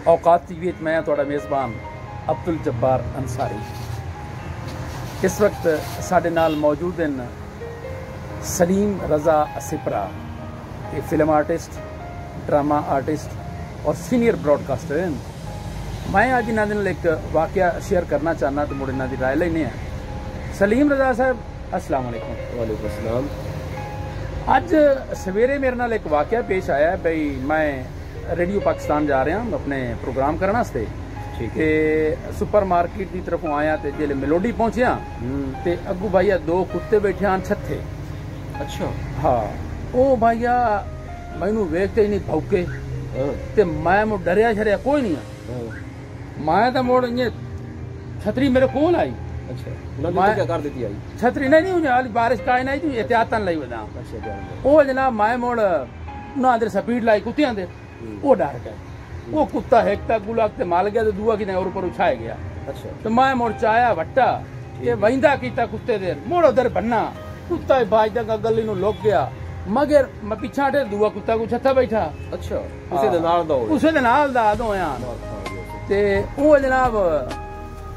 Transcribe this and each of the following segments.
औकात टीवी मैं तुहाडा मेज़बान अब्दुल जब्बार अंसारी। इस वक्त साडे नाल मौजूद हैं सलीम रज़ा सिपरा, ये फिल्म आर्टिस्ट, ड्रामा आर्टिस्ट और सीनियर ब्रॉडकास्टर हैं। मैं अज इन्होंने नाल एक वाकया शेयर करना चाहना तो मुड़ इन्हों की राय लेने। सलीम रज़ा साहब, अस्सलाम वालेकुम। वालेकुम अस्सलाम। अज सवेरे मेरे नाल एक वाकया पेश आया है बई मैं रेडियो पाकिस्तान जा रहा अपने प्रोग्राम करने वास्ते। ठीक है। सुपर मार्केट की तरफों आया तो जेले मेलोडी पहुंचया तो अगू भाईया दो कुत्ते बैठे हैं छत्थे। अच्छा। हाँ, वो भाईया मैनू वेखते ही नहीं भौके ते मैं मुड़ डरिया शरिया कोई नहीं है। मैं तो मुड़ इं छतरी मेरे कोल आई। अच्छा, मैं क्या कर देती आई छतरी नहीं बारिश का नहीं थी एहतियातन लाई बदा। अच्छा, वो जनाब मैं मुड़ ना अंदर स्पीड लाई कुत्तियां दे, वो डर गए। वो कुत्ता हेकता गुलाकते माल गया तो दूआ कि और ऊपर उछाए गया। अच्छा, तो मैं मुड़ चाया वट्टा ये वहींदा कीता कुत्ते देर मुड़ उधर बन्ना कुत्ता भाजदा गली नु लुक गया मगर मैं पिछा हटे दूआ कुत्ता को छत्था बैठा। अच्छा, उसे दे नाल दा दोया ते वो जनाब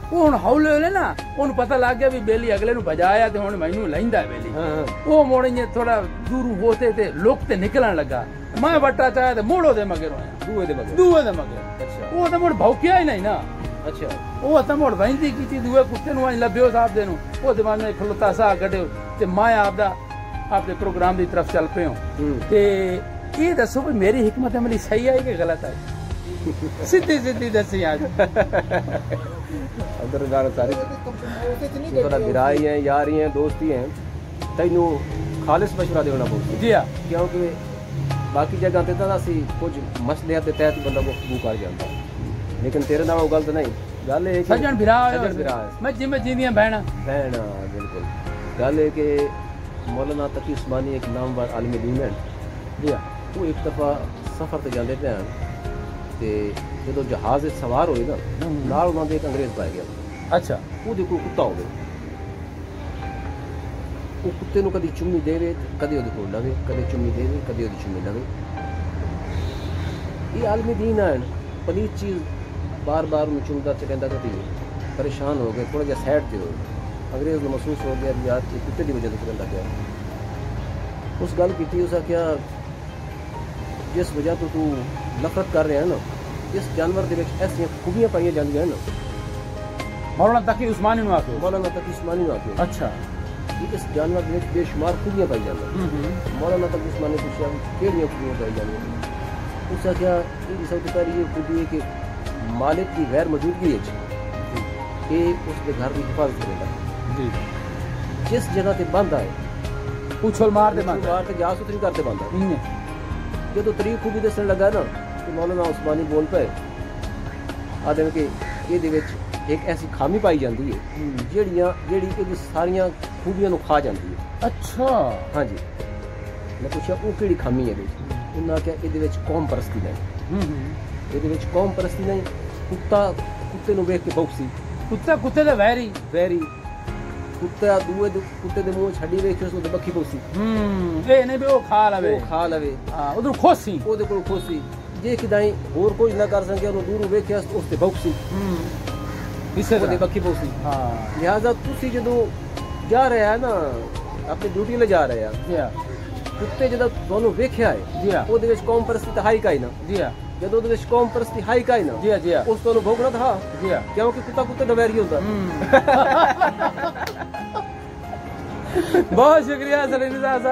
वो हुण हौले होले ना उन पता लग गया भी बेली अगले नु बजाया ते हुण मैनू लैंदा बेली। वो मोड़ इं थोड़ा दूर होते ते लुक ते निकलन लगा। मैं वट्टा चाया ते मोड़ो दे मगर होया दूए दे मगर। अच्छा, वो तो मुड़ भौंकिया ही नहीं ना। अच्छा, वो तो मुड़ वहींदी कीती दूए कुत्ते नु आई लभ्यो साहब दे नु वो दिमाग में खलोता सा कड्यो ते मैं आपदा आपके प्रोग्राम की तरफ चल पे हूं ते ये दसो भी मेरी हिकमत अमली सही है कि गलत है? सीधी सीधी दसी आज अंदर गाना सारी थोड़ा गिराई है यारी है दोस्ती है तैनू खालिस मशवरा देना पड़ता। जी हाँ, क्योंकि बाकी जगह ते तां असी कुछ मसले के तहत बंदा गुफ्तगू कर जाता, लेकिन तेरे नाल वो गलत नहीं। गल है सज्जन भिरा मैं जिम्मे जींदियां बहना बिल्कुल। गल है कि मौलाना तकी उस्मानी एक नामवर आलिम दीन है। जी हाँ, वो एक दफ़ा सफ़र ते जाते पे ते जो जहाज सवार होए ना नाल उन्होंने एक अंग्रेज पाया गया। अच्छा, वो कोई कुत्ता हो वो कुत्ते नूं कदी चुम्मी देवे कदे उहदे कोल लवे, कदे चुम्मी देवे कदे उहदी चुम्मी लवे। ये आलमी दीन है पलीत चीज़ बार बार उन्हें चुमदा ते कहंदा कदी परेशान हो गए थोड़ा जिहा साइड ते हो। अंग्रेज को महसूस हो गया यार कि कुत्ते की वजह से कहंदा गया। उस गल की उस आख्या जिस वजह तो तू नफरत कर रहा है ना इस जानवर के ऐसी खूबियां पाई जाती हैं ना। मौलाना तकी उस्मानी नु आखे। मौलाना तकी उस्मानी नु आखे। अच्छा, इस जानवर के बेशुमार खूबियां पाई जाती। मौलाना तकी उस्मानी पूछा केड़ियां खूबियां पाई जाती। उस आख्या सब तो पहली ये खूबी है कि मालिक की गैर मौजूदगी है उसके घर की हिफाजत करेगा। जिस जगह से बंद आए उछल मार के जा सुथरी करते बंद है। जो तरीक खूबी दसन लगा ना तो मौलाना उस्मानी बोल पे आदम के ये एक ऐसी खामी पाई जाती है जी सारिया खूबियां खा जाती है। अच्छा, हाँ जी। मैं पूछा वो कि खामी है उन्हें आख्या ये कौम परस्ती नहीं, ये कौम परस्ती नहीं। कुत्ता कुत्ते नूं वेख के भौंकसी, कुत्ता कुत्ते दा वैरी कुत्ता दूए कुत्ते दे मुंह छड़ी वेख के उसदे बखी पोसी ए नहीं बे वो खा लवे हां उधर खोसी ओदे कोल खोसी जे किदाई और कोई ना कर सके ओनु दूर वेख के उसते भौंकसी इसे ओदे बखी पोसी। हां, लिहाजा तुसी जदों जा रहे हैं ना अपनी ड्यूटी ले जा रहे हैं। जी हां, कुत्ते जदों दोनों वेख्या है जी हां ओदे विच कौम परस्ती तो हाई का ही ना। जी हां, जदों ओदे विच कौम परस्ती हाई का ही ना। जी हां, जी हां, उस तो भौंकना था। जी हां, क्योंकि कुत्ता कुत्ते दा वैरी होता। बहुत शुक्रिया सलीम साहब।